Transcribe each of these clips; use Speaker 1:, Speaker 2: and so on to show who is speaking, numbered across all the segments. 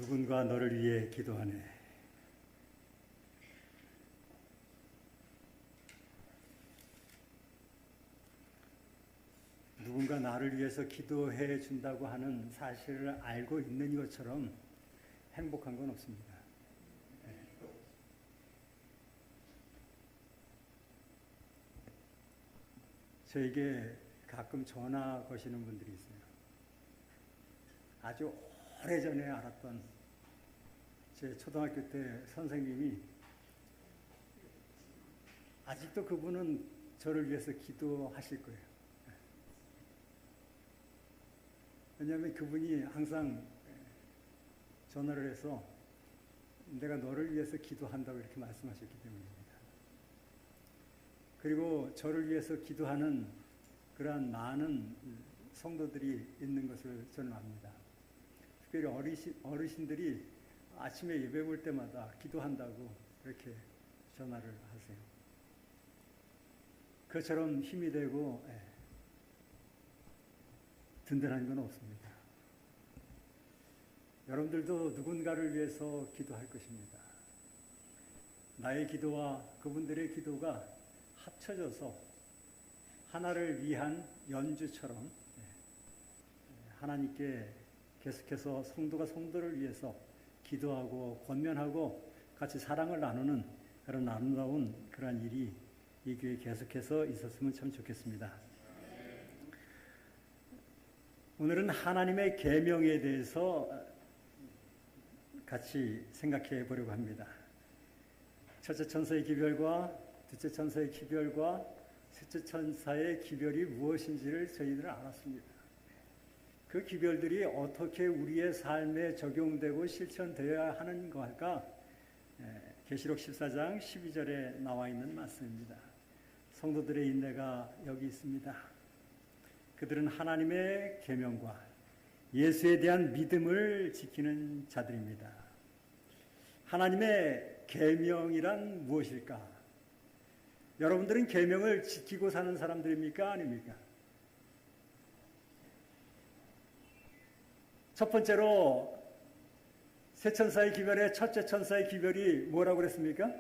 Speaker 1: 누군가 너를 위해 기도하네. 누군가 나를 위해서 기도해 준다고 하는 사실을 알고 있는 것처럼 행복한 건 없습니다. 저에게 가끔 전화 거시는 분들이 있어요. 아주 오래전에 알았던 제 초등학교 때 선생님이 아직도 그분은 저를 위해서 기도하실 거예요. 왜냐하면 그분이 항상 전화를 해서 내가 너를 위해서 기도한다고 이렇게 말씀하셨기 때문입니다. 그리고 저를 위해서 기도하는 그러한 많은 성도들이 있는 것을 저는 압니다. 특별히 어르신들이 아침에 예배 볼 때마다 기도한다고 이렇게 전화를 하세요. 그처럼 힘이 되고 든든한 건 없습니다. 여러분들도 누군가를 위해서 기도할 것입니다. 나의 기도와 그분들의 기도가 합쳐져서 하나를 위한 연주처럼 하나님께 계속해서 성도가 성도를 위해서 기도하고 권면하고 같이 사랑을 나누는 그런 아름다운 그런 일이 이 교회에 계속해서 있었으면 참 좋겠습니다. 오늘은 하나님의 계명에 대해서 같이 생각해 보려고 합니다. 첫째 천사의 기별과 둘째 천사의 기별과 셋째 천사의 기별이 무엇인지를 저희들은 알았습니다. 그 기별들이 어떻게 우리의 삶에 적용되고 실천되어야 하는 것일까? 계시록 14장 12절에 나와 있는 말씀입니다. 성도들의 인내가 여기 있습니다. 그들은 하나님의 계명과 예수에 대한 믿음을 지키는 자들입니다. 하나님의 계명이란 무엇일까? 여러분들은 계명을 지키고 사는 사람들입니까? 아닙니까? 첫 번째로 세 천사의 기별의 첫째 천사의 기별이 뭐라고 그랬습니까?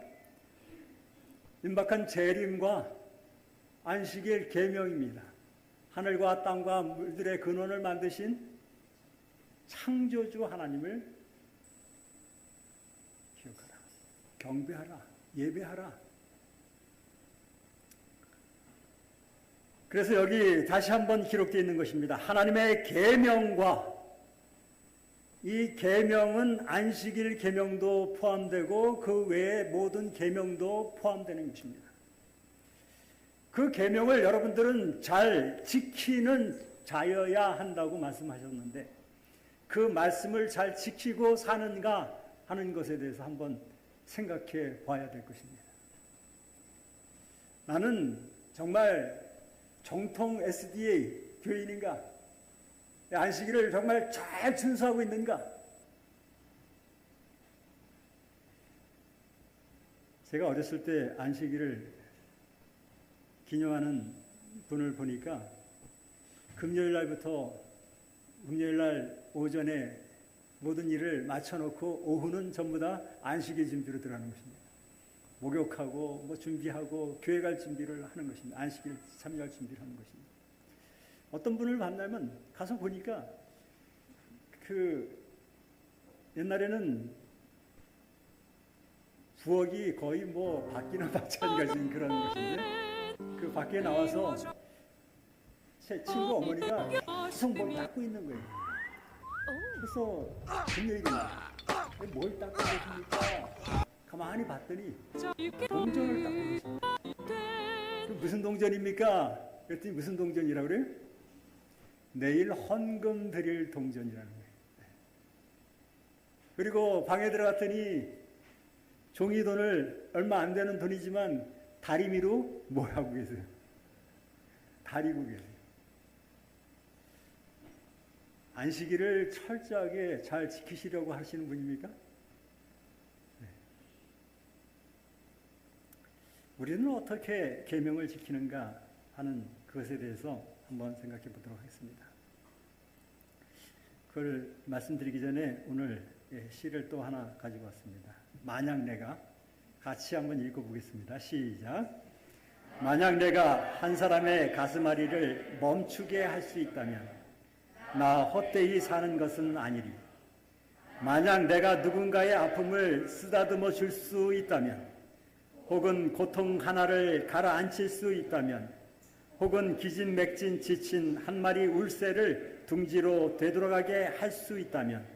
Speaker 1: 임박한 재림과 안식일 계명입니다. 하늘과 땅과 물들의 근원을 만드신 창조주 하나님을 기억하라, 경배하라, 예배하라. 그래서 여기 다시 한번 기록되어 있는 것입니다. 하나님의 계명과 이 계명은 안식일 계명도 포함되고 그 외의 모든 계명도 포함되는 것입니다. 그 계명을 여러분들은 잘 지키는 자여야 한다고 말씀하셨는데 그 말씀을 잘 지키고 사는가 하는 것에 대해서 한번 생각해 봐야 될 것입니다. 나는 정말 정통 SDA 교인인가? 안식일을 정말 잘 준수하고 있는가? 제가 어렸을 때 안식일을 기념하는 분을 보니까 금요일 날 오전에 모든 일을 마쳐놓고 오후는 전부 다 안식일 준비로 들어가는 것입니다. 목욕하고 준비하고 교회 갈 준비를 하는 것입니다. 안식일 참여할 준비를 하는 것입니다. 어떤 분을 만나면 가서 보니까 옛날에는 부엌이 거의 밖이나 마찬가지인 그런 것인데 그 밖에 나와서 제 친구 어머니가 계속 뭘 닦고 있는 거예요. 그래서 금요일입니다. 뭘 닦고 계십니까? 가만히 봤더니 동전을 닦고 계십니다. 무슨 동전입니까? 그랬더니 무슨 동전이라고 그래요? 내일 헌금 드릴 동전이라는 거예요. 그리고 방에 들어갔더니 종이돈을 얼마 안 되는 돈이지만 다리미로 뭘 하고 계세요? 다리고 계세요. 안식일을 철저하게 잘 지키시려고 하시는 분입니까? 네. 우리는 어떻게 계명을 지키는가 하는 그것에 대해서 한번 생각해 보도록 하겠습니다. 그걸 말씀드리기 전에 오늘 시를 또 하나 가지고 왔습니다. 만약 내가 같이 한번 읽어보겠습니다. 시작. 만약 내가 한 사람의 가슴앓이를 멈추게 할 수 있다면 나 헛되이 사는 것은 아니리. 만약 내가 누군가의 아픔을 쓰다듬어 줄 수 있다면, 혹은 고통 하나를 가라앉힐 수 있다면, 혹은 기진맥진 지친 한 마리 울새를 둥지로 되돌아가게 할 수 있다면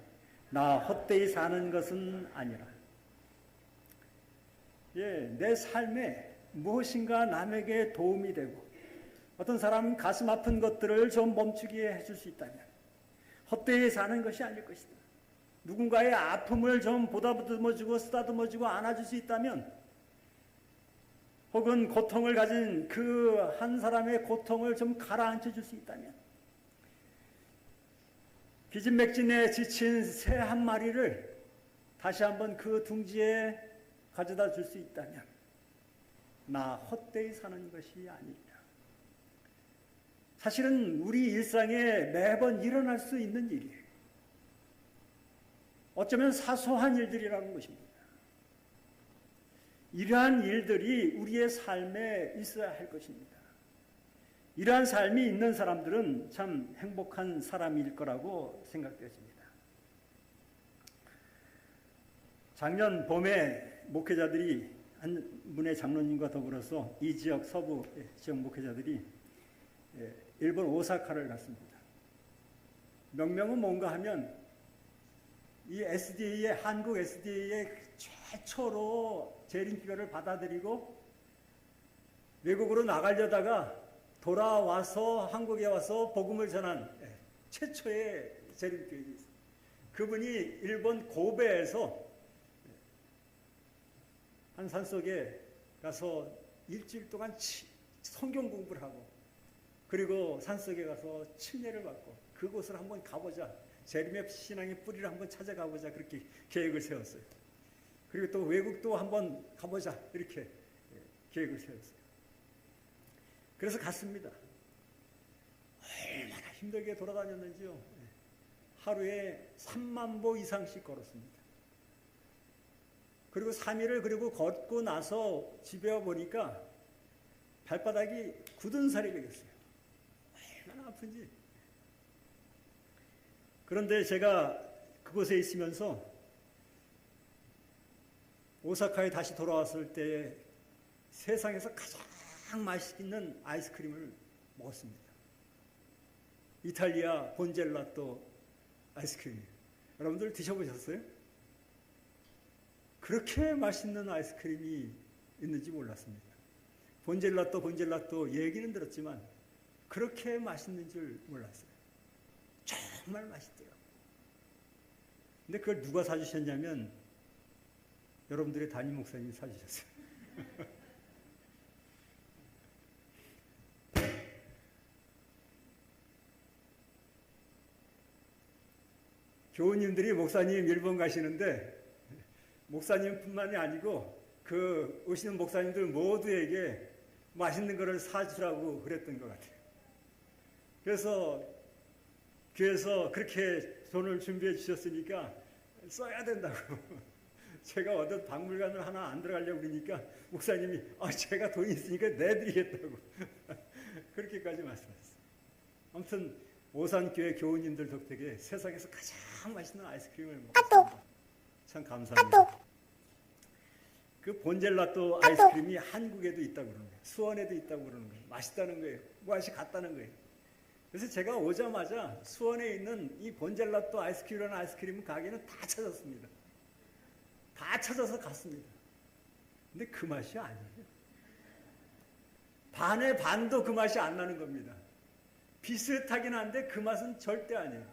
Speaker 1: 나 헛되이 사는 것은 아니라. 내 삶에 무엇인가 남에게 도움이 되고 어떤 사람 가슴 아픈 것들을 좀 멈추게 해줄 수 있다면 헛되이 사는 것이 아닐 것이다. 누군가의 아픔을 좀 보다듬어주고 쓰다듬어주고 안아줄 수 있다면, 혹은 고통을 가진 그 한 사람의 고통을 좀 가라앉혀줄 수 있다면, 기진맥진에 지친 새 한 마리를 다시 한번 그 둥지에 가져다 줄 수 있다면 나 헛되이 사는 것이 아니냐. 사실은 우리 일상에 매번 일어날 수 있는 일이에요. 어쩌면 사소한 일들이라는 것입니다. 이러한 일들이 우리의 삶에 있어야 할 것입니다. 이러한 삶이 있는 사람들은 참 행복한 사람일 거라고 생각되었습니다. 작년 봄에 목회자들이 한 분의 장로님과 더불어서 이 지역 서부 지역 목회자들이 일본 오사카를 갔습니다. 명명은 뭔가 하면 이 SDA의 한국 SDA의 최초로 재림교회를 받아들이고 외국으로 나가려다가 돌아와서 한국에 와서 복음을 전한 최초의 재림교회입니다. 그분이 일본 고베에서 한 산속에 가서 일주일 동안 성경 공부를 하고, 그리고 산속에 가서 침례를 받고 그곳을 한번 가보자, 재림의 신앙의 뿌리를 한번 찾아가보자, 그렇게 계획을 세웠어요. 그리고 또 외국도 한번 가보자, 이렇게 계획을 세웠어요. 그래서 갔습니다. 얼마나 힘들게 돌아다녔는지요. 하루에 3만 보 이상씩 걸었습니다. 그리고 3일을 그리고 걷고 나서 집에 와 보니까 발바닥이 굳은 살이 되겠어요. 얼마나 아픈지. 그런데 제가 그곳에 있으면서 오사카에 다시 돌아왔을 때 세상에서 가장 맛있는 아이스크림을 먹었습니다. 이탈리아 본젤라또 아이스크림. 여러분들 드셔보셨어요? 그렇게 맛있는 아이스크림이 있는지 몰랐습니다. 본젤라또 얘기는 들었지만 그렇게 맛있는 줄 몰랐어요. 정말 맛있더라고요. 근데 그걸 누가 사주셨냐면 여러분들의 담임 목사님이 사주셨어요. 교우님들이 목사님 일본 가시는데 목사님뿐만이 아니고 그 오시는 목사님들 모두에게 맛있는 거를 사주라고 그랬던 것 같아요. 그래서 교회에서 그렇게 돈을 준비해 주셨으니까 써야 된다고. 제가 어떤 박물관을 하나 안 들어가려고 그러니까 목사님이 제가 돈이 있으니까 내드리겠다고 그렇게까지 말씀하셨어요. 아무튼 오산교회 교우님들 덕택에 세상에서 가장 맛있는 아이스크림을 먹었습니다. 참 감사합니다. 그 본젤라또 아이스크림이 한국에도 있다고 그러는 거예요. 수원에도 있다고 그러는 거예요. 맛있다는 거예요. 맛이 같다는 거예요. 그래서 제가 오자마자 수원에 있는 이 본젤라또 아이스크림이라는 아이스크림 가게는 다 찾았습니다. 다 찾아서 갔습니다. 근데 그 맛이 아니에요. 반의 반도 그 맛이 안 나는 겁니다. 비슷하긴 한데 그 맛은 절대 아니에요.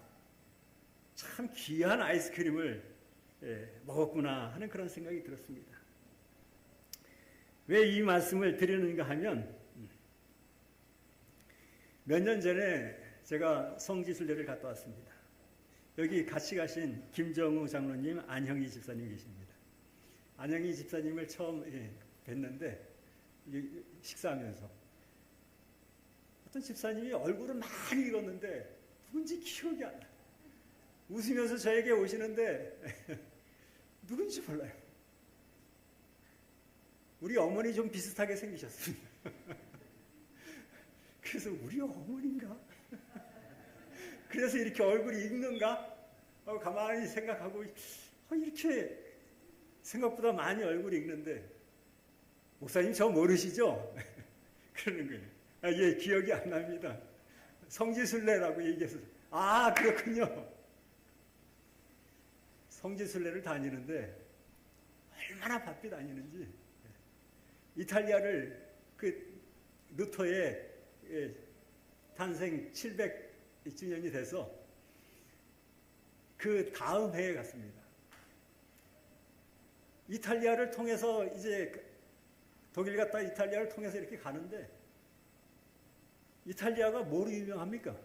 Speaker 1: 참 귀한 아이스크림을 먹었구나 하는 그런 생각이 들었습니다. 왜 이 말씀을 드리는가 하면 몇 년 전에 제가 성지순례를 갔다 왔습니다. 여기 같이 가신 김정우 장로님, 안형희 집사님 계십니다. 안형희 집사님을 처음 뵀는데 식사하면서 어떤 집사님이 얼굴을 많이 익었는데 누군지 기억이 안 나요. 웃으면서 저에게 오시는데 누군지 몰라요. 우리 어머니 좀 비슷하게 생기셨습니다. 그래서 우리 어머니인가? 그래서 이렇게 얼굴이 익는가? 가만히 생각하고 이렇게 생각보다 많이 얼굴이 익는데 목사님 저 모르시죠? 그러는 거예요. 예, 기억이 안 납니다. 성지순례라고 얘기해서 그렇군요. 성지순례를 다니는데 얼마나 바삐 다니는지 이탈리아를 그 루터의 탄생 700주년이 돼서 그 다음 해에 갔습니다. 이탈리아를 통해서 이제 독일 갔다 이탈리아를 통해서 이렇게 가는데 이탈리아가 뭐로 유명합니까?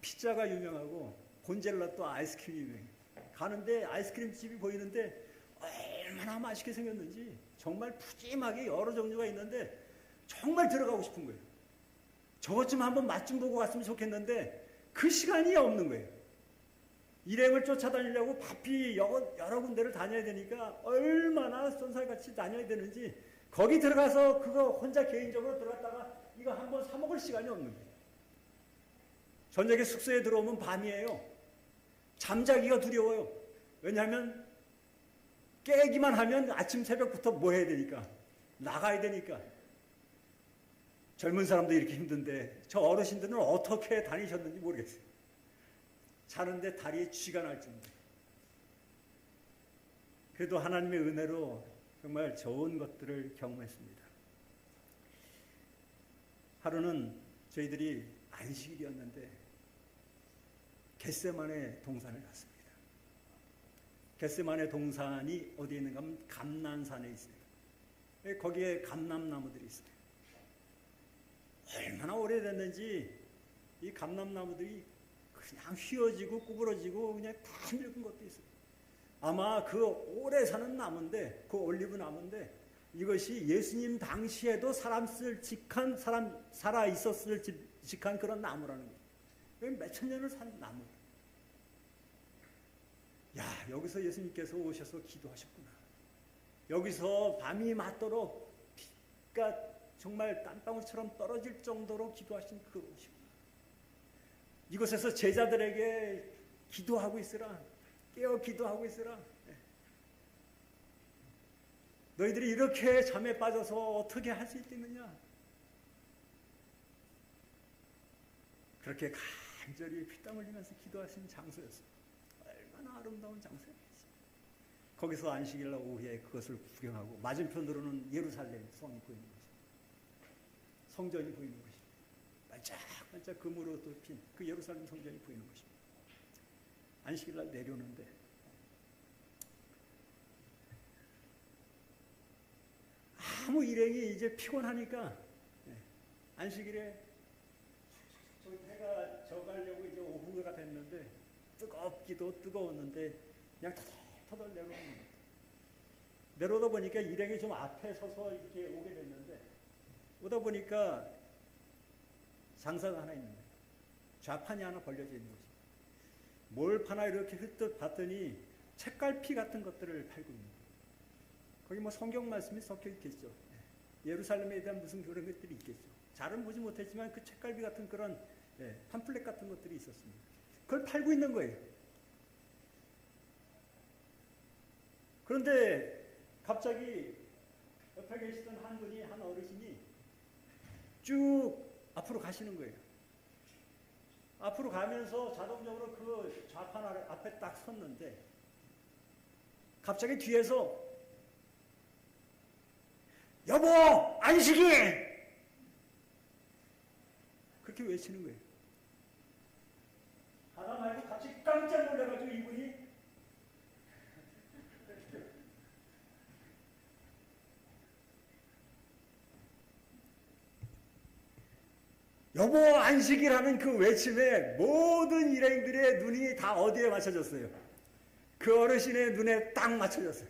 Speaker 1: 피자가 유명하고 곤젤라또 아이스크림이 유명해요. 가는데 아이스크림 집이 보이는데 얼마나 맛있게 생겼는지 정말 푸짐하게 여러 종류가 있는데 정말 들어가고 싶은 거예요. 저것 좀 한번 맛 좀 보고 갔으면 좋겠는데 그 시간이 없는 거예요. 일행을 쫓아다니려고 바삐 여러 군데를 다녀야 되니까 얼마나 쏜살같이 다녀야 되는지 거기 들어가서 그거 혼자 개인적으로 들어갔다가 이거 한번 사 먹을 시간이 없는 거예요. 저녁에 숙소에 들어오면 밤이에요. 잠자기가 두려워요. 왜냐하면 깨기만 하면 아침 새벽부터 뭐 해야 되니까 나가야 되니까. 젊은 사람도 이렇게 힘든데 저 어르신들은 어떻게 다니셨는지 모르겠어요. 자는데 다리에 쥐가 날 정도. 그래도 하나님의 은혜로 정말 좋은 것들을 경험했습니다. 하루는 저희들이 안식일이었는데 겟세마네 동산을 갔습니다. 겟세마네 동산이 어디에 있는가 하면 감난산에 있어요. 거기에 감람나무들이 있어요. 얼마나 오래됐는지 이 감람나무들이 그냥 휘어지고 구부러지고 그냥 다 늙은 것도 있어요. 아마 그 오래 사는 나무인데, 그 올리브 나무인데 이것이 예수님 당시에도 사람 살아 있었을 직한 그런 나무라는 거예요. 몇천 년을 산 나무. 야, 여기서 예수님께서 오셔서 기도하셨구나. 여기서 밤이 맞도록 비가 정말 땀방울처럼 떨어질 정도로 기도하신 그 곳이구나. 이곳에서 제자들에게 기도하고 있으라. 깨어 기도하고 있으라. 너희들이 이렇게 잠에 빠져서 어떻게 할 수 있겠느냐. 그렇게 간절히 피땀 흘리면서 기도하신 장소였어요. 얼마나 아름다운 장소였어요. 거기서 안식일 날 오후에 그것을 구경하고 맞은편으로는 예루살렘 성이 보이는 것입니다. 성전이 보이는 것입니다. 반짝반짝 금으로 덮인 그 예루살렘 성전이 보이는 것입니다. 안식일 날 내려오는데 아무 일행이 이제 피곤하니까 안식일에 해가 져가려고 이제 오후가 됐는데 뜨겁기도 뜨거웠는데 그냥 터덜터덜 내려오는 거예요. 내려오다 보니까 일행이 좀 앞에 서서 이렇게 오게 됐는데 오다 보니까 장사가 하나 있는 거예요. 좌판이 하나 벌려져 있는 것입니다. 뭘 파나 이렇게 흩듯 봤더니 책갈피 같은 것들을 팔고 있는 거예요. 거기 뭐 성경 말씀이 섞여 있겠죠. 예루살렘에 대한 무슨 그런 것들이 있겠죠. 잘은 보지 못했지만 그 책갈피 같은 그런 팜플렛 같은 것들이 있었습니다. 그걸 팔고 있는 거예요. 그런데 갑자기 옆에 계시던 한 분이, 한 어르신이 쭉 앞으로 가시는 거예요. 앞으로 가면서 자동적으로 그 좌판 앞에 딱 섰는데 갑자기 뒤에서 여보 안식이 그렇게 외치는 거예요. 하다 말고 같이 깜짝 놀라가지고 이분이 여보 안식이라는 그 외침에 모든 일행들의 눈이 다 어디에 맞춰졌어요? 그 어르신의 눈에 딱 맞춰졌어요.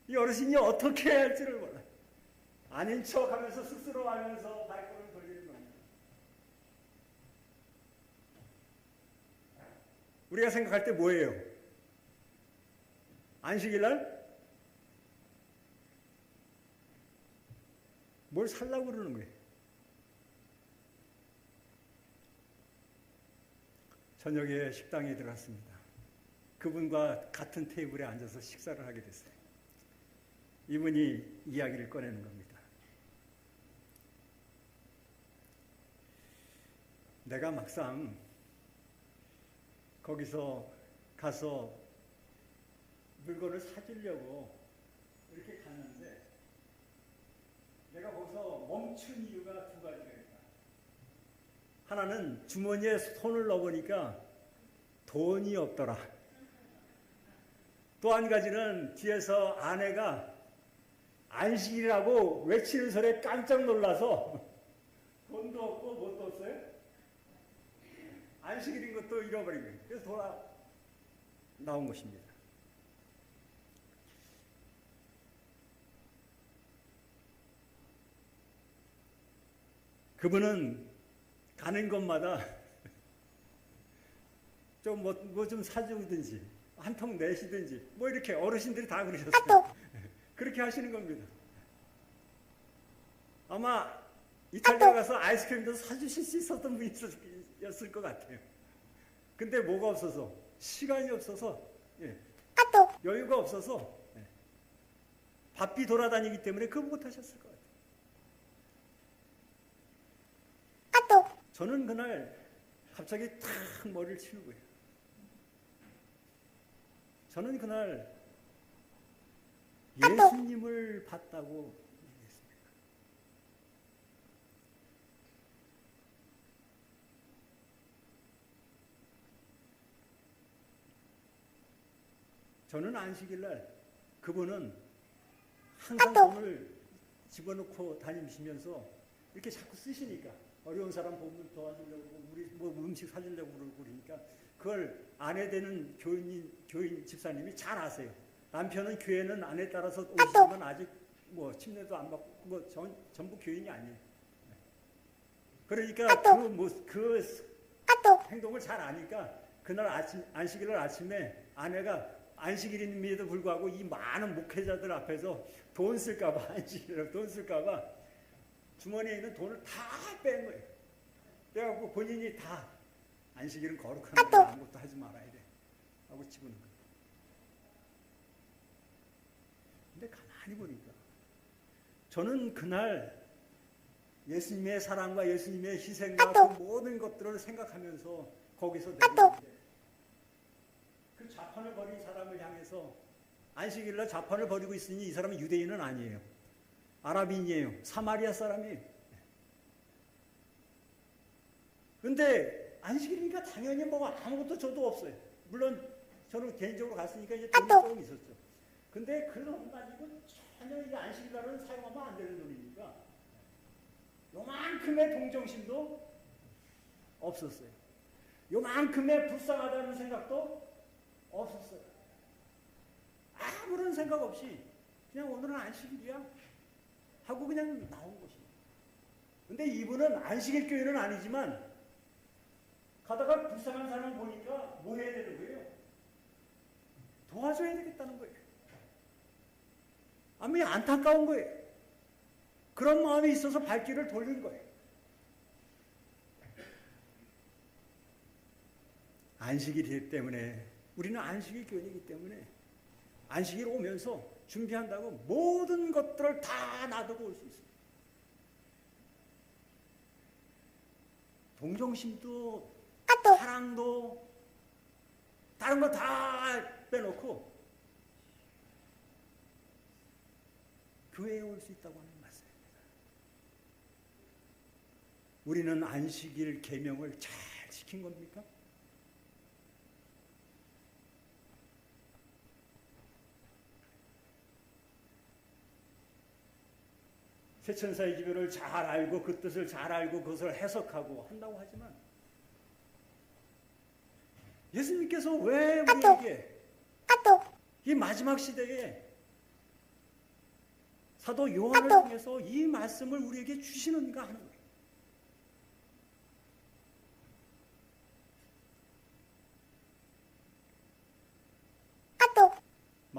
Speaker 1: 이 어르신이 어떻게 해야 할지를 몰라요. 아닌 척하면서 쑥스러워하면서 발걸음을 돌리는 겁니다. 우리가 생각할 때 뭐예요? 안식일 날? 뭘 살라고 그러는 거예요? 저녁에 식당에 들어갔습니다. 그분과 같은 테이블에 앉아서 식사를 하게 됐어요. 이분이 이야기를 꺼내는 겁니다. 내가 막상 거기서 가서 물건을 사주려고 이렇게 갔는데 내가 거기서 멈춘 이유가 두 가지가 있다. 하나는 주머니에 손을 넣어보니까 돈이 없더라. 또 한 가지는 뒤에서 아내가 안식이라고 외치는 소리에 깜짝 놀라서 돈도 없고 뭣도 없어요? 안식일인 것도 잃어버린 거예요. 그래서 돌아 나온 것입니다. 그분은 가는 곳마다 좀 뭐 좀 사주든지 한 통 내시든지 뭐 이렇게 어르신들이 다 그러셨어요. 그렇게 하시는 겁니다. 아마 이탈리아 가서 아이스크림도 사주실 수 있었던 분이었을 것 같아요. 근데 뭐가 없어서, 시간이 없어서, 여유가 없어서 바삐 돌아다니기 때문에 그거 못하셨을 것 같아요. 저는 그날 갑자기 탁 머리를 치는 거예요. 저는 그날 예수님을 봤다고 얘기했습니다. 저는 안식일 날 그분은 항상 돈을 집어넣고 다니시면서 이렇게 자꾸 쓰시니까 어려운 사람 보면 도와주려고 우리 뭐 음식 사주려고 그러니까 그걸 아내 되는 교인 집사님이 잘 아세요. 남편은 교회는 아내 따라서 오시지만 아직 뭐 침례도 안 받고 뭐 전부 교인이 아니에요. 그러니까 그 행동을 잘 아니까 그날 안식일 아침에 아내가 안식일임에도 불구하고 이 많은 목회자들 앞에서 돈 쓸까봐 안식일에 돈 쓸까봐 주머니에 있는 돈을 다 뺀 거예요. 빼갖고 본인이 다 안식일은 거룩한 거야 아무것도 하지 말아야 돼 하고 집어넣은 거예요. 근데 가만히 보니까 저는 그날 예수님의 사랑과 예수님의 희생과 그 모든 것들을 생각하면서 거기서 내리는데 그 좌판을 버린 사람을 향해서 안식일날 좌판을 버리고 있으니 이 사람은 유대인은 아니에요. 아랍인이에요. 사마리아 사람이에요. 근데 안식일이니까 당연히 뭐 아무것도 저도 없어요. 물론 저는 개인적으로 갔으니까 이제 돈이 조금 있었죠. 근데 그 돈 가지고 전혀 이 안식일날은 사용하면 안 되는 돈이니까 요만큼의 동정심도 없었어요. 요만큼의 불쌍하다는 생각도 없었어요. 아무런 생각 없이 그냥 오늘은 안식일이야 하고 그냥 나온 것입니다. 근데 이분은 안식일 교회는 아니지만 가다가 불쌍한 사람 보니까 뭐 해야 되는 거예요? 도와줘야 되겠다는 거예요. 아니 안타까운 거예요. 그런 마음이 있어서 발길을 돌린 거예요. 안식일이기 때문에 우리는 안식일 교회이기 때문에 안식일 오면서 준비한다고 모든 것들을 다 놔두고 올 수 있어요. 동정심도 사랑도 다른 거 다 빼놓고 교회에 올 수 있다고 하는 말씀입니다. 우리는 안식일 계명을 잘 지킨 겁니까? 세천사의 기별을 잘 알고 그 뜻을 잘 알고 그것을 해석하고 한다고 하지만 예수님께서 왜 우리에게 이 마지막 시대에 사도 요한을 통해서 이 말씀을 우리에게 주시는가 하는 거예요.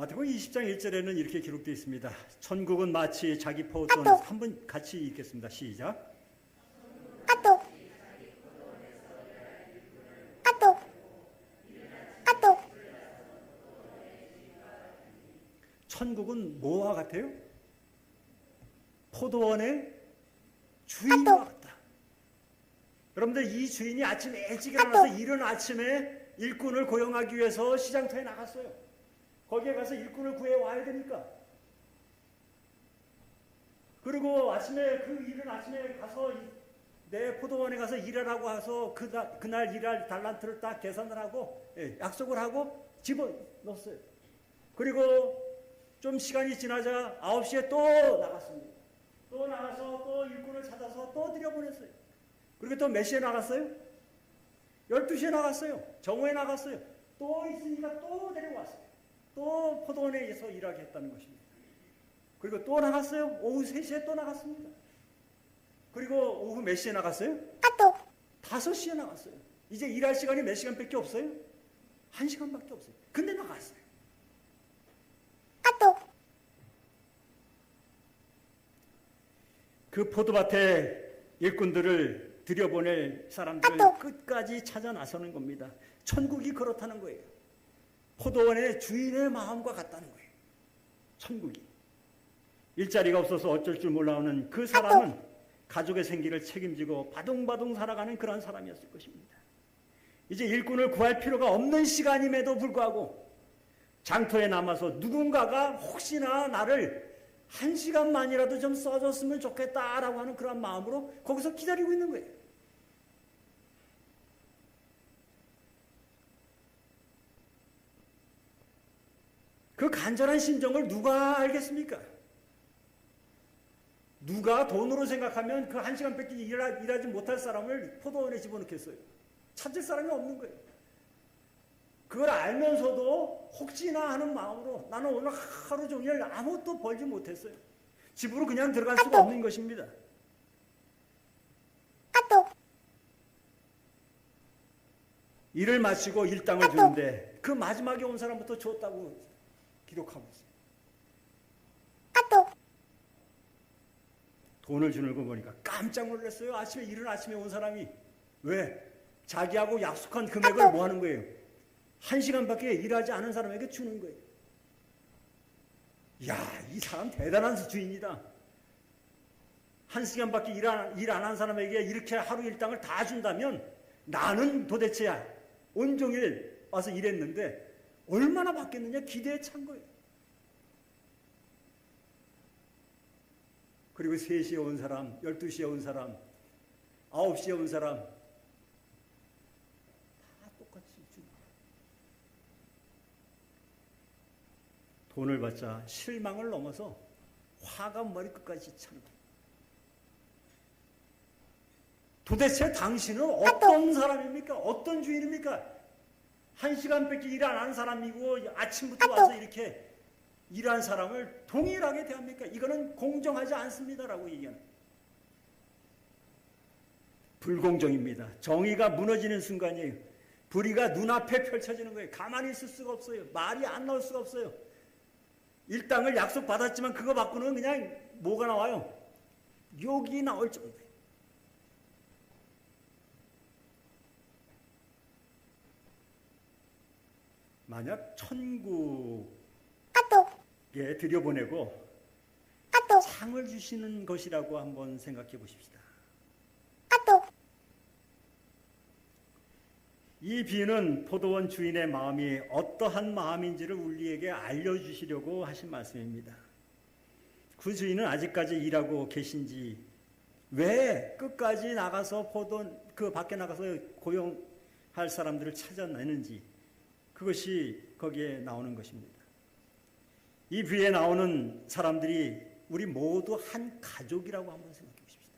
Speaker 1: 마태복음 20장 1절에는 이렇게 기록되어 있습니다. 천국은 마치 자기 포도원, 한번 같이 읽겠습니다. 시작. 천국은 뭐와 같아요? 포도원의 주인과 같다. 여러분들, 이 주인이 아침에 일찍 일어나서 이른 아침에 일꾼을 고용하기 위해서 시장터에 나갔어요. 거기에 가서 일꾼을 구해와야 되니까. 그리고 아침에 그 이른 아침에 가서 내 포도원에 가서 일하라고 해서 그날 일할 달란트를 딱 계산을 하고 약속을 하고 집어넣었어요. 그리고 좀 시간이 지나자 9시에 또 나갔습니다. 또 나가서 또 일꾼을 찾아서 또 들여보냈어요. 그리고 또 몇 시에 나갔어요? 12시에 나갔어요. 정오에 나갔어요. 또 있으니까 또 데려왔어요. 또 포도원에서 일하게 했다는 것입니다. 그리고 또 나갔어요. 오후 3시에 또 나갔습니다. 그리고 오후 몇 시에 나갔어요? 5시에 나갔어요. 이제 일할 시간이 몇 시간밖에 없어요? 1시간밖에 없어요. 근데 나갔어요. 그 포도밭에 일꾼들을 들여보낼 사람들을 끝까지 찾아 나서는 겁니다. 천국이 그렇다는 거예요. 포도원의 주인의 마음과 같다는 거예요. 천국이. 일자리가 없어서 어쩔 줄 몰라오는 그 사람은 가족의 생기를 책임지고 바둥바둥 살아가는 그런 사람이었을 것입니다. 이제 일꾼을 구할 필요가 없는 시간임에도 불구하고 장터에 남아서 누군가가 혹시나 나를 1시간만이라도 좀 써줬으면 좋겠다라고 하는 그런 마음으로 거기서 기다리고 있는 거예요. 그 간절한 심정을 누가 알겠습니까? 누가 돈으로 생각하면 그 1시간밖에 일하지 못할 사람을 포도원에 집어넣겠어요? 찾을 사람이 없는 거예요. 그걸 알면서도 혹시나 하는 마음으로 나는 오늘 하루 종일 아무것도 벌지 못했어요. 집으로 그냥 들어갈 수가 없는 것입니다. 일을 마치고 일당을 주는데 그 마지막에 온 사람부터 줬다고 기록하고 있어요. 돈을 주는 거 보니까 깜짝 놀랐어요. 이른 아침에 온 사람이. 왜? 자기하고 약속한 금액을 뭐 하는 거예요? 1시간밖에 일하지 않은 사람에게 주는 거예요. 이야, 이 사람 대단한 주인이다. 1시간밖에 일 안 한 사람에게 이렇게 하루 일당을 다 준다면 나는 도대체 온종일 와서 일했는데 얼마나 받겠느냐 기대에 찬 거예요. 그리고 3시에 온 사람, 12시에 온 사람, 9시에 온 사람 다 똑같이 주는 거예요. 돈을 받자 실망을 넘어서 화가 머리끝까지 차는 거예요. 도대체 당신은 어떤 사람입니까? 어떤 주인입니까? 1시간밖에 일 안 한 사람이고 아침부터 와서 이렇게 일한 사람을 동일하게 대합니까? 이거는 공정하지 않습니다라고 얘기하는 거예요. 불공정입니다. 정의가 무너지는 순간이에요. 불의가 눈앞에 펼쳐지는 거예요. 가만히 있을 수가 없어요. 말이 안 나올 수가 없어요. 일당을 약속받았지만 그거 받고는 그냥 뭐가 나와요? 욕이 나올 정도예요. 만약 천국에 들여보내고 상을 주시는 것이라고 한번 생각해 보십시다. 이 비유는 포도원 주인의 마음이 어떠한 마음인지를 우리에게 알려주시려고 하신 말씀입니다. 그 주인은 아직까지 일하고 계신지, 왜 끝까지 나가서 포도원 그 밖에 나가서 고용할 사람들을 찾아내는지, 그것이 거기에 나오는 것입니다. 이 비유에 나오는 사람들이 우리 모두 한 가족이라고 한번 생각해 보십시다.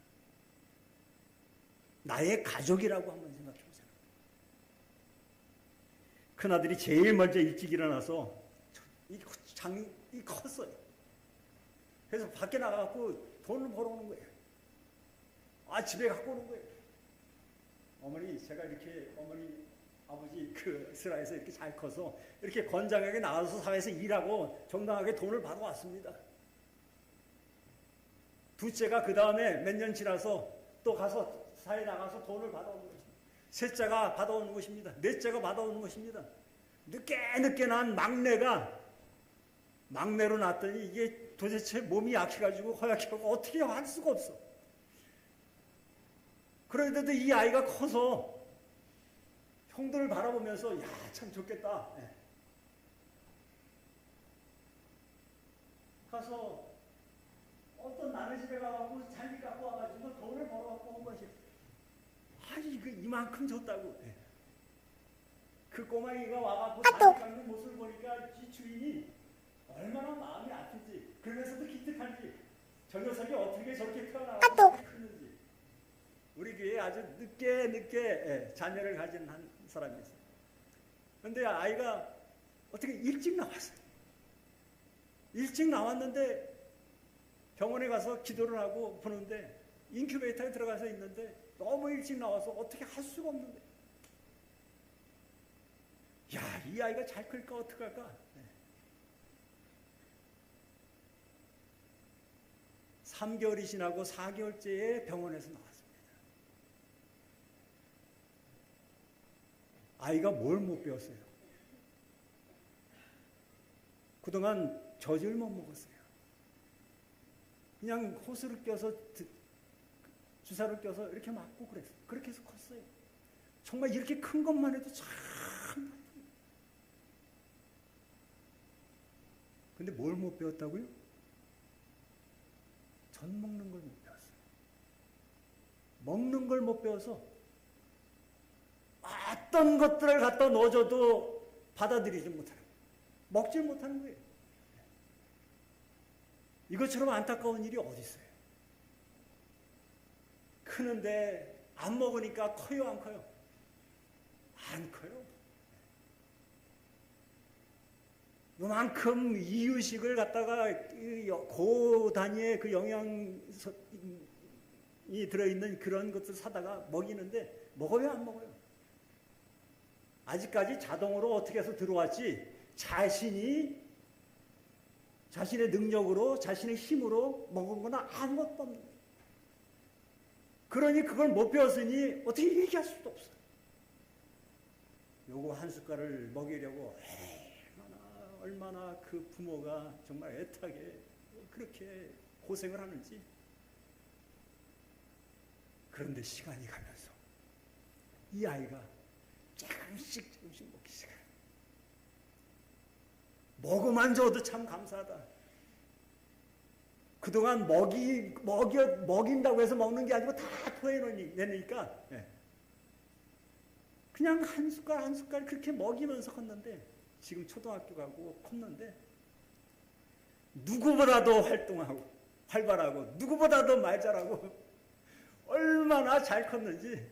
Speaker 1: 나의 가족이라고 한번 생각해 보세요. 큰아들이 제일 먼저 일찍 일어나서 장이 컸어요. 그래서 밖에 나가고 돈을 벌어오는 거예요. 집에 갖고 오는 거예요. 어머니, 제가 이렇게 어머니 아버지 그 스라에서 이렇게 잘 커서 이렇게 건장하게 나와서 사회에서 일하고 정당하게 돈을 받아왔습니다. 둘째가 그 다음에 몇 년 지나서 또 가서 사회에 나가서 돈을 받아오는 것입니다. 셋째가 받아오는 것입니다. 넷째가 받아오는 것입니다. 늦게 난 막내로 낳았더니 이게 도대체 몸이 약해가지고 허약해가지고 어떻게 할 수가 없어. 그런데도 이 아이가 커서 형들을 바라보면서 야, 참 좋겠다. 가서 어떤 남의 집에 가고 잔디 갖고 와가지고 돈을 벌어갖고 온 것이 아니 그 이만큼 줬다고. 그 꼬마이가 와갖고 잔디 깎는 모습을 보니까 이 주인이 얼마나 마음이 아픈지 그러면서도 기특한지 저 녀석이 어떻게 저렇게 태어나서 크는지. 우리 교회에 아주 늦게 자녀를 가진 한 사람이 있어요. 그런데 아이가 어떻게 일찍 나왔어요. 일찍 나왔는데 병원에 가서 기도를 하고 보는데 인큐베이터에 들어가서 있는데 너무 일찍 나와서 어떻게 할 수가 없는데 야, 이 아이가 잘 클까 어떡할까. 3개월이 지나고 4개월째에 병원에서 나왔습니다. 아이가 뭘 못 배웠어요? 그동안 젖을 못 먹었어요. 그냥 호스를 껴서 주사를 껴서 이렇게 맞고 그랬어요. 그렇게 해서 컸어요. 정말 이렇게 큰 것만 해도 참. 근데 뭘 못 배웠다고요? 젖 먹는 걸 못 배웠어요. 먹는 걸 못 배워서 어떤 것들을 갖다 넣어줘도 받아들이지 못하는 거예요. 먹질 못하는 거예요. 이것처럼 안타까운 일이 어디 있어요? 크는데 안 먹으니까 커요, 안 커요? 안 커요. 요만큼 이유식을 갖다가 고단위의 그 영양이 들어있는 그런 것들 사다가 먹이는데 먹어요, 안 먹어요? 아직까지 자동으로 어떻게 해서 들어왔지 자신의 능력으로 자신의 힘으로 먹은 건 아무것도 없는 거예요. 그러니 그걸 못 배웠으니 어떻게 얘기할 수도 없어요. 요거 한 숟갈을 먹이려고 얼마나 그 부모가 정말 애타게 그렇게 고생을 하는지. 그런데 시간이 가면서 이 아이가 조금씩 먹기 시작해요. 먹어만 줘도 참 감사하다. 그동안 먹인다고 해서 먹는 게 아니고 다 토해내니까 그냥 한 숟갈 그렇게 먹이면서 컸는데 지금 초등학교 가고 컸는데 누구보다도 활동하고 활발하고 누구보다도 말 잘하고 얼마나 잘 컸는지.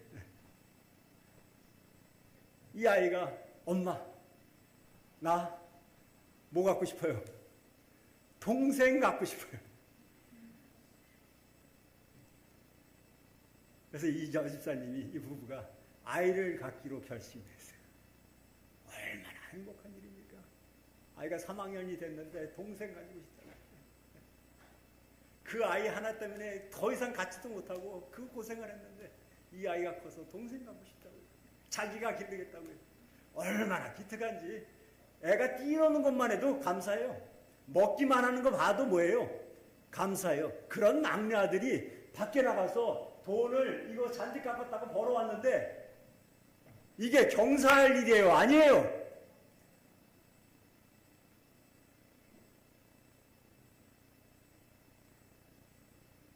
Speaker 1: 이 아이가 엄마 나 뭐 갖고 싶어요? 동생 갖고 싶어요. 그래서 이 집사님이 이 부부가 아이를 갖기로 결심했어요. 얼마나 행복한 일입니까? 아이가 3학년이 됐는데 동생 가지고 싶잖아요. 그 아이 하나 때문에 더 이상 갖지도 못하고 그 고생을 했는데 이 아이가 커서 동생 갖고 싶다고요. 자기가 기르겠다고요. 얼마나 기특한지. 애가 뛰노는 것만 해도 감사해요. 먹기만 하는 거 봐도 뭐예요? 감사해요. 그런 막내 아들이 밖에 나가서 돈을 이거 잔디 깎았다고 벌어왔는데 이게 경사할 일이에요? 아니에요?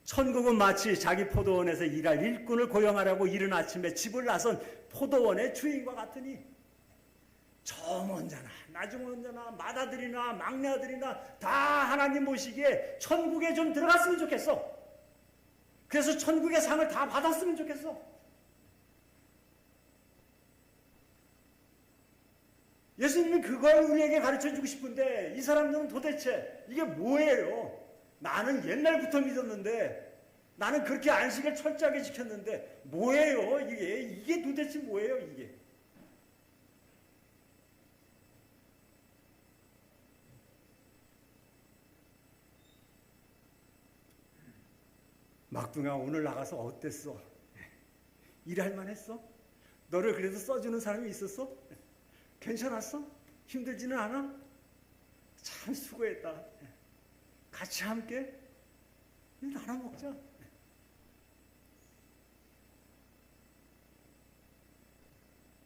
Speaker 1: 천국은 마치 자기 포도원에서 일할 일꾼을 고용하려고 이른 아침에 집을 나선 포도원의 주인과 같으니 처음 혼자나 나중 혼자나 맏아들이나 막내 아들이나 다 하나님 보시기에 천국에 좀 들어갔으면 좋겠어. 그래서 천국의 상을 다 받았으면 좋겠어. 예수님이 그걸 우리에게 가르쳐주고 싶은데 이 사람들은 도대체 이게 뭐예요? 나는 옛날부터 믿었는데 나는 그렇게 안식을 철저하게 지켰는데 뭐예요? 이게 도대체 뭐예요? 이게 막둥아 오늘 나가서 어땠어? 일할만 했어? 너를 그래도 써주는 사람이 있었어? 괜찮았어? 힘들지는 않아? 참 수고했다. 같이 함께 나눠 먹자.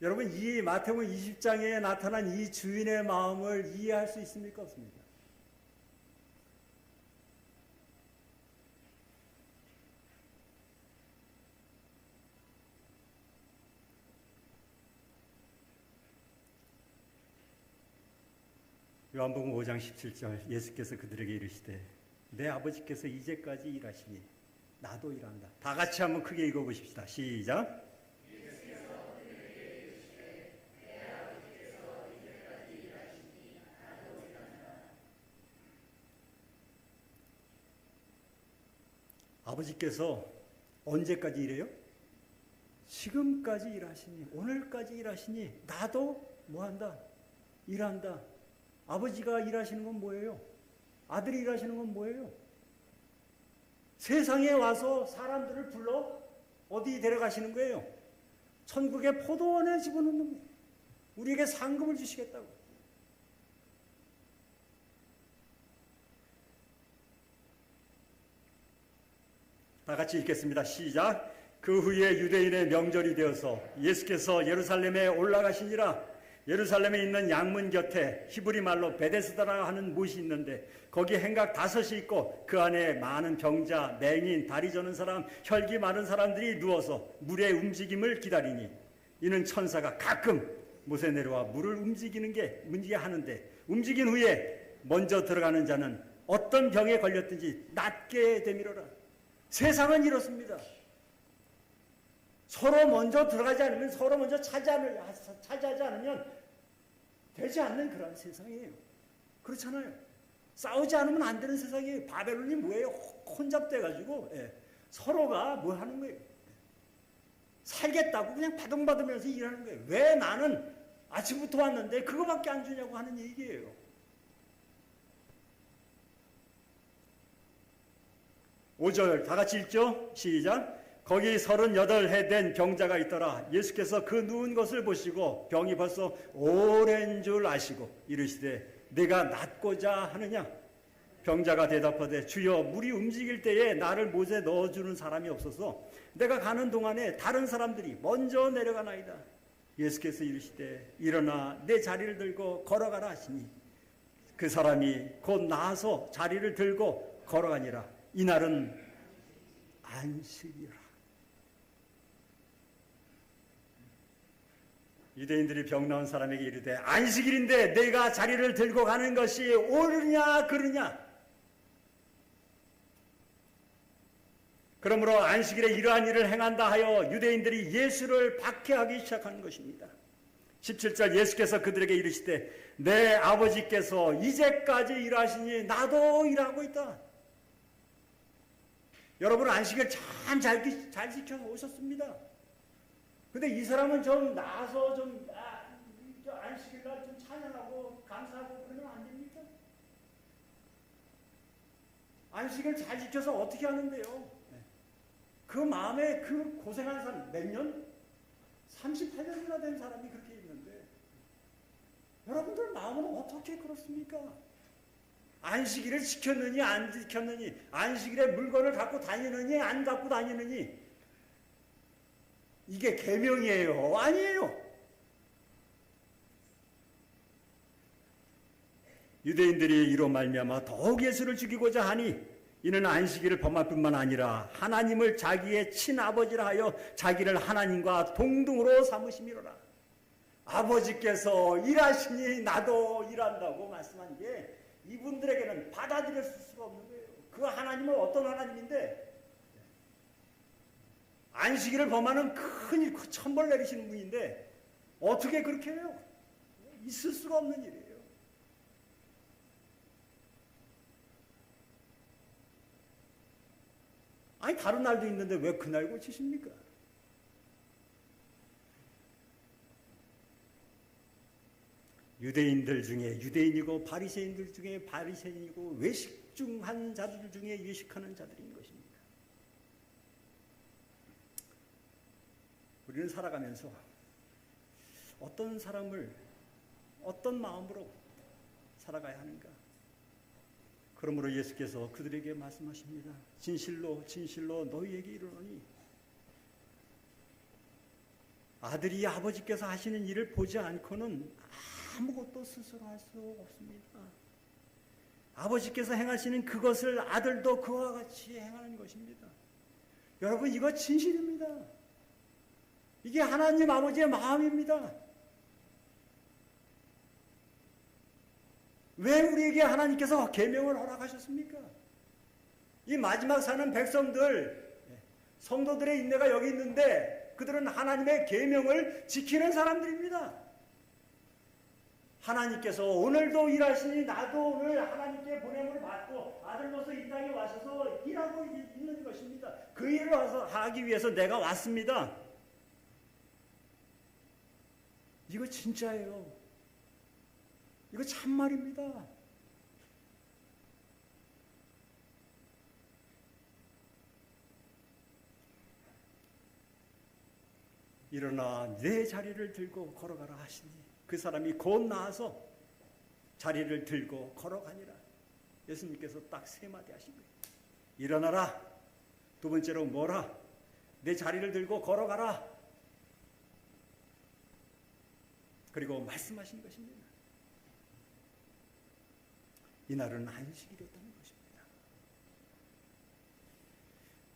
Speaker 1: 여러분, 이 마태복음 20장에 나타난 이 주인의 마음을 이해할 수 있습니까? 없습니까? 요한복음 5장 17절 예수께서 그들에게 이르시되 내 아버지께서 이제까지 일하시니 나도 일한다. 다 같이 한번 크게 읽어보십시다. 시작. 아버지께서 언제까지 일해요? 지금까지 일하시니, 오늘까지 일하시니 나도 뭐한다? 일한다. 아버지가 일하시는 건 뭐예요? 아들이 일하시는 건 뭐예요? 세상에 와서 사람들을 불러 어디 데려가시는 거예요? 천국의 포도원에 집어넣는 거예요. 우리에게 상급을 주시겠다고. 다 같이 읽겠습니다. 시작. 그 후에 유대인의 명절이 되어서 예수께서 예루살렘에 올라가시니라. 예루살렘에 있는 양문 곁에 히브리 말로 베데스다라 하는 못이 있는데 거기 행각 5이 있고 그 안에 많은 병자, 맹인, 다리 저는 사람, 혈기 많은 사람들이 누워서 물의 움직임을 기다리니 이는 천사가 가끔 못에 내려와 물을 움직이게 하는데 움직인 후에 먼저 들어가는 자는 어떤 병에 걸렸든지 낫게 되미로라. 세상은 이렇습니다. 서로 먼저 들어가지 않으면, 서로 먼저 차지하지 않으면 되지 않는 그런 세상이에요. 그렇잖아요. 싸우지 않으면 안 되는 세상이에요. 바벨론이 뭐예요? 혼잡돼가지고 서로가 뭐 하는 거예요? 살겠다고 그냥 바둥바둥면서 일하는 거예요. 왜 나는 아침부터 왔는데 그거밖에 안 주냐고 하는 얘기예요. 5절 다 같이 읽죠? 시작. 거기 38해 된 병자가 있더라. 예수께서 그 누운 것을 보시고 병이 벌써 오랜 줄 아시고 이르시되 내가 낫고자 하느냐? 병자가 대답하되 주여 물이 움직일 때에 나를 못에 넣어주는 사람이 없어서 내가 가는 동안에 다른 사람들이 먼저 내려가나이다. 예수께서 이르시되 일어나 내 자리를 들고 걸어가라 하시니 그 사람이 곧 나아서 자리를 들고 걸어가니라. 이날은 안식이라. 유대인들이 병 나은 사람에게 이르되 안식일인데 내가 자리를 들고 가는 것이 옳으냐 그르냐. 그러므로 안식일에 이러한 일을 행한다 하여 유대인들이 예수를 박해하기 시작한 것입니다. 17절 예수께서 그들에게 이르시되 내 아버지께서 이제까지 일하시니 나도 일하고 있다. 여러분 안식을 참 잘 지켜서 오셨습니다. 근데 이 사람은 좀 나와서 안식일날 좀 찬양하고 감사하고 그러면 안 됩니까? 안식을 잘 지켜서 어떻게 하는데요? 그 마음에 그 고생한 사람 몇 년? 38년이나 된 사람이 그렇게 있는데 여러분들 마음은 어떻게 그렇습니까? 안식일을 지켰느니 안 지켰느니, 안식일에 물건을 갖고 다니느니 안 갖고 다니느니, 이게 계명이에요? 아니에요. 유대인들이 이로 말미암아 더욱 예수를 죽이고자 하니 이는 안식일을 범할 뿐만 아니라 하나님을 자기의 친아버지라 하여 자기를 하나님과 동등으로 삼으심이로라. 아버지께서 일하시니 나도 일한다고 말씀한 게 이분들에게는 받아들일 수가 없는 거예요. 그 하나님은 어떤 하나님인데 안식일을 범하는 큰 천벌 내리시는 분인데 어떻게 그렇게 해요? 있을 수가 없는 일이에요. 아니 다른 날도 있는데 왜 그날 고치십니까? 유대인들 중에 유대인이고 바리새인들 중에 바리새인이고 외식중한 자들 중에 외식하는 자들인 것입니다. 우리는 살아가면서 어떤 사람을 어떤 마음으로 살아가야 하는가? 그러므로 예수께서 그들에게 말씀하십니다. 진실로 진실로 너희에게 이르노니 아들이 아버지께서 하시는 일을 보지 않고는 아무것도 스스로 할 수 없습니다. 아버지께서 행하시는 그것을 아들도 그와 같이 행하는 것입니다. 여러분, 이거 진실입니다. 이게 하나님 아버지의 마음입니다. 왜 우리에게 하나님께서 계명을 허락하셨습니까? 이 마지막 사는 백성들, 성도들의 인내가 여기 있는데 그들은 하나님의 계명을 지키는 사람들입니다. 하나님께서 오늘도 일하시니 나도 오늘 하나님께 보냄을 받고 아들로서 이 땅에 와셔서 일하고 있는 것입니다. 그 일을 하기 위해서 내가 왔습니다. 이거 진짜예요. 이거 참말입니다. 일어나 내 자리를 들고 걸어가라 하시니 그 사람이 곧 나와서 자리를 들고 걸어가니라. 예수님께서 딱 세 마디 하신 거예요. 일어나라. 두 번째로 뭐라? 내 자리를 들고 걸어가라. 그리고 말씀하신 것입니다. 이날은 안식일이었다는 것입니다.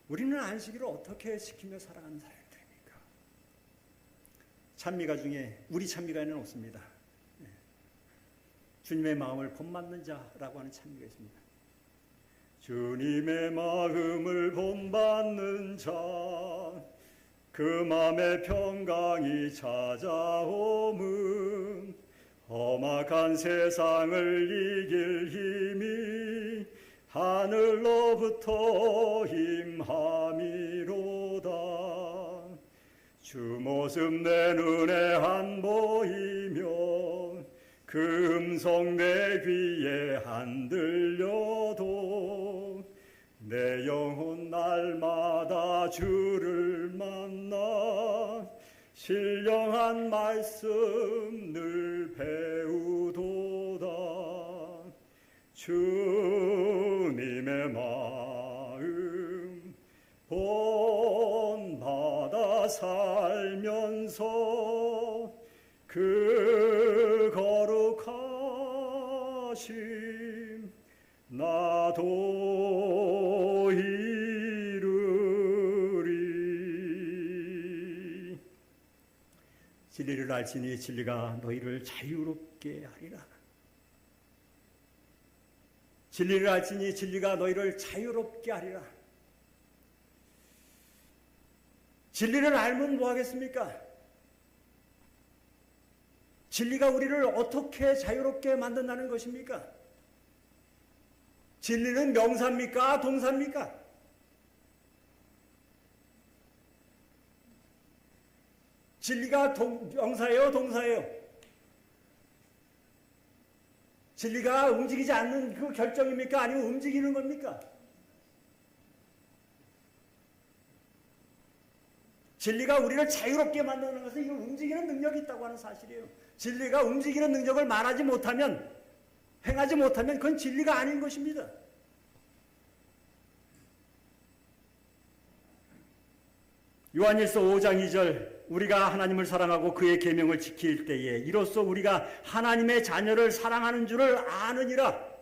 Speaker 1: 우리는 안식일을 어떻게 지키며 살아가는 사람들입니까? 찬미가 중에 우리 찬미가에는 없습니다. 주님의 마음을 본받는 자라고 하는 찬미가 있습니다. 주님의 마음을 본받는 자, 그 마음의 평강이 찾아오면 험악한 세상을 이길 힘이 하늘로부터 임함이로다. 주 모습 내 눈에 안 보이며 그 음성 내 귀에 안 들려도 내 영혼 날마다 주를 만나 신령한 말씀 늘 배우도다. 주님의 마음 본받아 살면서 그 거룩하심 나도 이루리. 진리를 알지니 진리가 너희를 자유롭게 하리라. 진리를 알지니 진리가 너희를 자유롭게 하리라. 진리를 알면 뭐 하겠습니까? 진리가 우리를 어떻게 자유롭게 만든다는 것입니까? 진리는 명사입니까? 동사입니까? 진리가 명사예요? 동사예요? 진리가 움직이지 않는 그 결정입니까? 아니면 움직이는 겁니까? 진리가 우리를 자유롭게 만드는 것은 이거 움직이는 능력이 있다고 하는 사실이에요. 진리가 움직이는 능력을 말하지 못하면, 행하지 못하면 그건 진리가 아닌 것입니다. 요한일서 5장 2절, 우리가 하나님을 사랑하고 그의 계명을 지킬 때에 이로써 우리가 하나님의 자녀를 사랑하는 줄을 아느니라.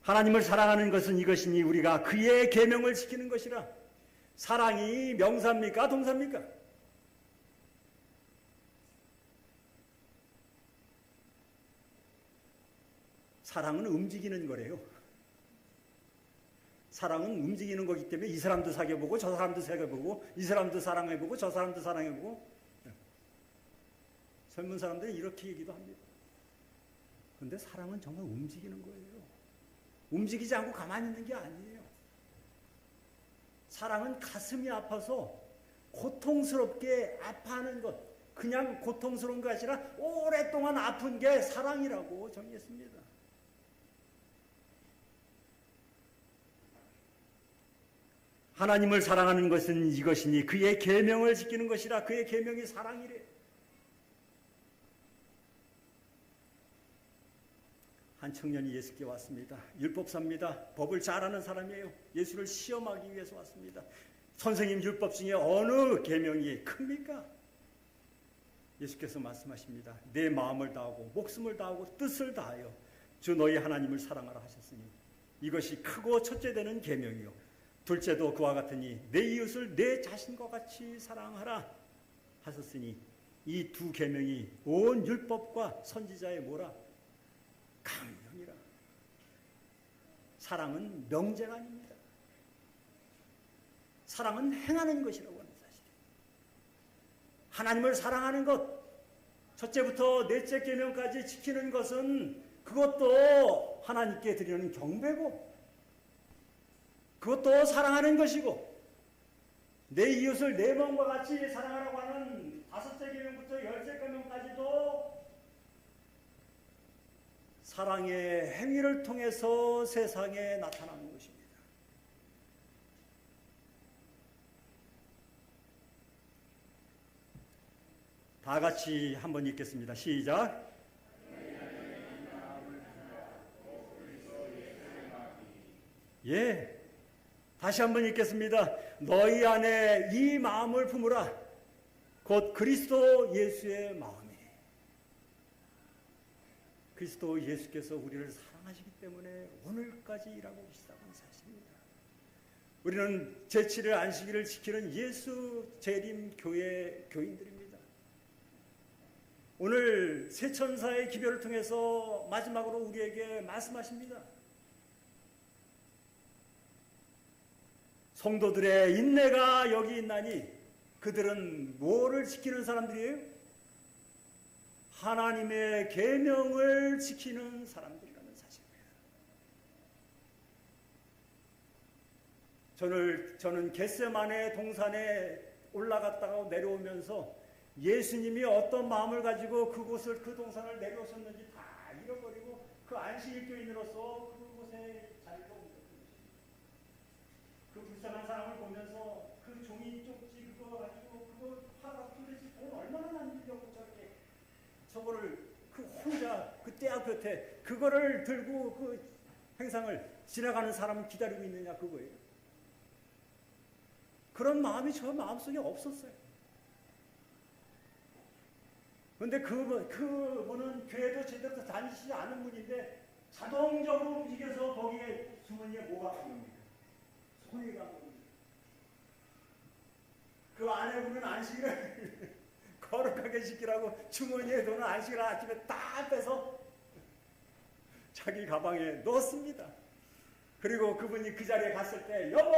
Speaker 1: 하나님을 사랑하는 것은 이것이니 우리가 그의 계명을 지키는 것이라. 사랑이 명사입니까? 동사입니까? 사랑은 움직이는 거래요. 사랑은 움직이는 거기 때문에 이 사람도 사귀어보고 저 사람도 사귀어보고 이 사람도 사랑해보고 저 사람도 사랑해보고. 젊은 사람들은 이렇게 얘기도 합니다. 그런데 사랑은 정말 움직이는 거예요. 움직이지 않고 가만히 있는 게 아니에요. 사랑은 가슴이 아파서 고통스럽게 아파하는 것, 그냥 고통스러운 것이 아니라 오랫동안 아픈 게 사랑이라고 정의했습니다. 하나님을 사랑하는 것은 이것이니 그의 계명을 지키는 것이라. 그의 계명이 사랑이래. 한 청년이 예수께 왔습니다. 율법사입니다. 법을 잘 아는 사람이에요. 예수를 시험하기 위해서 왔습니다. 선생님, 율법 중에 어느 계명이 큽니까? 예수께서 말씀하십니다. 내 마음을 다하고 목숨을 다하고 뜻을 다하여 주 너희 하나님을 사랑하라 하셨으니 이것이 크고 첫째 되는 계명이요 둘째도 그와 같으니 내 이웃을 내 자신과 같이 사랑하라 하셨으니 이 두 계명이 온 율법과 선지자의 뭐라? 강령이라. 사랑은 명제가 아닙니다. 사랑은 행하는 것이라고 하는 사실이에요. 하나님을 사랑하는 것, 첫째부터 넷째 계명까지 지키는 것은 그것도 하나님께 드리는 경배고 그것도 사랑하는 것이고 내 이웃을 내 마음과 같이 사랑하라고 하는 다섯째 계명부터 열째 계명까지도 사랑의 행위를 통해서 세상에 나타나는 것입니다. 다 같이 한번 읽겠습니다. 시작. 예, 다시 한번 읽겠습니다. 너희 안에 이 마음을 품으라. 곧 그리스도 예수의 마음이. 그리스도 예수께서 우리를 사랑하시기 때문에 오늘까지 일하고 계시다는 사실입니다. 우리는 제7일 안식일을 지키는 예수 재림 교회 교인들입니다. 오늘 새 천사의 기별을 통해서 마지막으로 우리에게 말씀하십니다. 성도들의 인내가 여기 있나니 그들은 뭐를 지키는 사람들이에요? 하나님의 계명을 지키는 사람들이라는 사실입니다. 저는 겟세마네 동산에 올라갔다가 내려오면서 예수님이 어떤 마음을 가지고 그 동산을 내려오셨는지 다 잃어버리고 그 안식일 교인으로서 그곳에 자리가 옮겼던 것입니다. 그 불쌍한 사람을 보면서 그 종이 쪽지 그거 가지고 그거 하라 도대체 돈 얼마나 남기려고 저거를 그 혼자 그 떼약 곁에 그거를 들고 그 행상을 지나가는 사람을 기다리고 있느냐 그거예요. 그런 마음이 저 마음속에 없었어요. 그런데 그분은 교회도 제대로 다니시지 않은 분인데 자동적으로 움직여서 거기에 주머니에 뭐가 보입니까? 손이 가고 그 아내분은 안식일을 거룩하게 지키라고 주머니에 돈을 안식일 아침에 다 빼서 자기 가방에 넣었습니다. 그리고 그분이 그 자리에 갔을 때 여보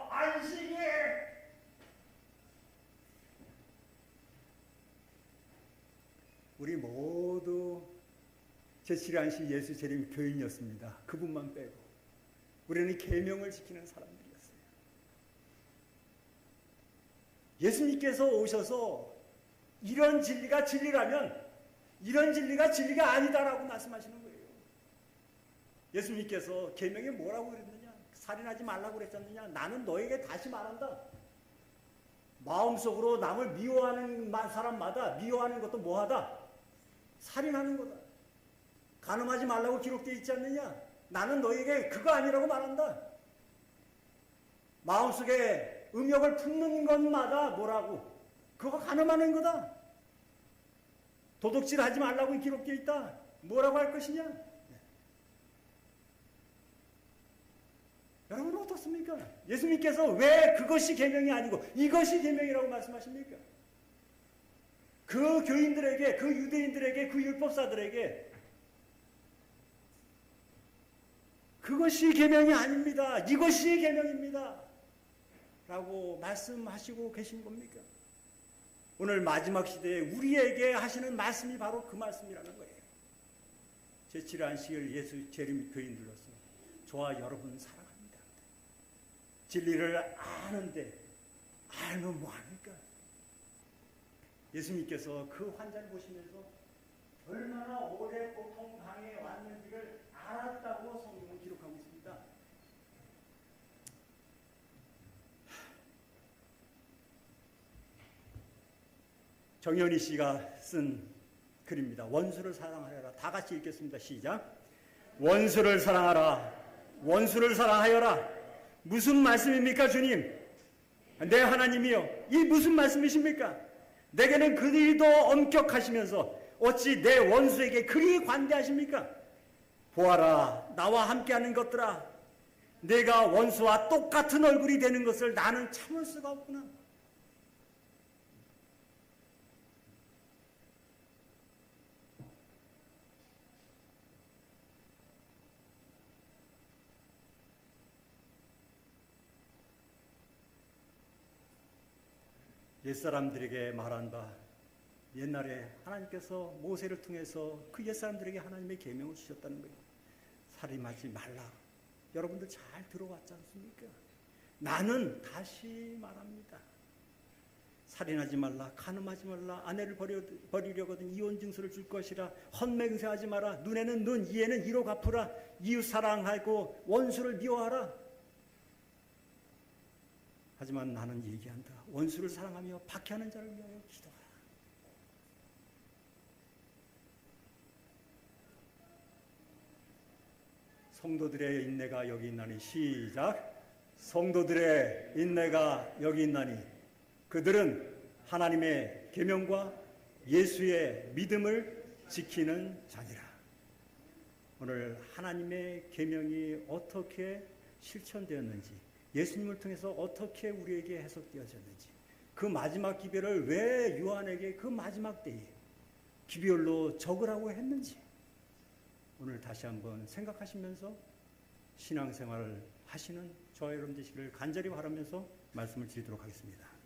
Speaker 1: 안식일! 우리 모두 제7일 안식 예수 재림 교인이었습니다. 그분만 빼고 우리는 계명을 지키는 사람들이었어요. 예수님께서 오셔서 이런 진리가 진리라면 이런 진리가 진리가 아니다라고 말씀하시는 거예요. 예수님께서 계명에 뭐라고 그랬느냐? 살인하지 말라고 그랬었느냐? 나는 너에게 다시 말한다. 마음속으로 남을 미워하는 사람마다 미워하는 것도 뭐하다? 살인하는 거다. 간음하지 말라고 기록되어 있지 않느냐? 나는 너에게 그거 아니라고 말한다. 마음속에 음욕을 품는 것마다 뭐라고? 그거 간음하는 거다. 도둑질 하지 말라고 기록되어 있다. 뭐라고 할 것이냐? 네. 여러분 어떻습니까? 예수님께서 왜 그것이 계명이 아니고 이것이 계명이라고 말씀하십니까? 그 교인들에게, 그 유대인들에게, 그 율법사들에게 그것이 계명이 아닙니다. 이것이 계명입니다. 라고 말씀하시고 계신 겁니까? 오늘 마지막 시대에 우리에게 하시는 말씀이 바로 그 말씀이라는 거예요. 제7일 안식일 예수 재림 교인들로서 저와 여러분 사랑합니다. 진리를 아는데 알면 뭐합니까? 예수님께서 그 환자를 보시면서 얼마나 오래 고통 당해 왔는지를 알았다고 성경은 기록하고 있습니다. 정연희 씨가 쓴 글입니다. 원수를 사랑하여라. 다 같이 읽겠습니다. 시작. 원수를 사랑하라. 원수를 사랑하여라. 무슨 말씀입니까, 주님? 내 하나님이요. 이 무슨 말씀이십니까? 내게는 그리도 엄격하시면서 어찌 내 원수에게 그리 관대하십니까? 보아라, 나와 함께하는 것들아. 내가 원수와 똑같은 얼굴이 되는 것을 나는 참을 수가 없구나. 옛사람들에게 말한 바, 옛날에 하나님께서 모세를 통해서 그 옛사람들에게 하나님의 계명을 주셨다는 거예요. 살인하지 말라. 여러분들 잘 들어왔지 않습니까? 나는 다시 말합니다. 살인하지 말라, 간음하지 말라, 아내를 버리려거든 이혼 증서를 줄 것이라, 헛맹세하지 마라, 눈에는 눈, 이에는 이로 갚으라, 이웃 사랑하고 원수를 미워하라. 하지만 나는 얘기한다. 원수를 사랑하며 박해하는 자를 위하여 기도하라. 성도들의 인내가 여기 있나니. 시작. 성도들의 인내가 여기 있나니 그들은 하나님의 계명과 예수의 믿음을 지키는 자니라. 오늘 하나님의 계명이 어떻게 실천되었는지, 예수님을 통해서 어떻게 우리에게 해석되어졌는지, 그 마지막 기별을 왜 요한에게 그 마지막 때에 기별로 적으라고 했는지 오늘 다시 한번 생각하시면서 신앙생활을 하시는 저와 여러분 되시기를 간절히 바라면서 말씀을 드리도록 하겠습니다.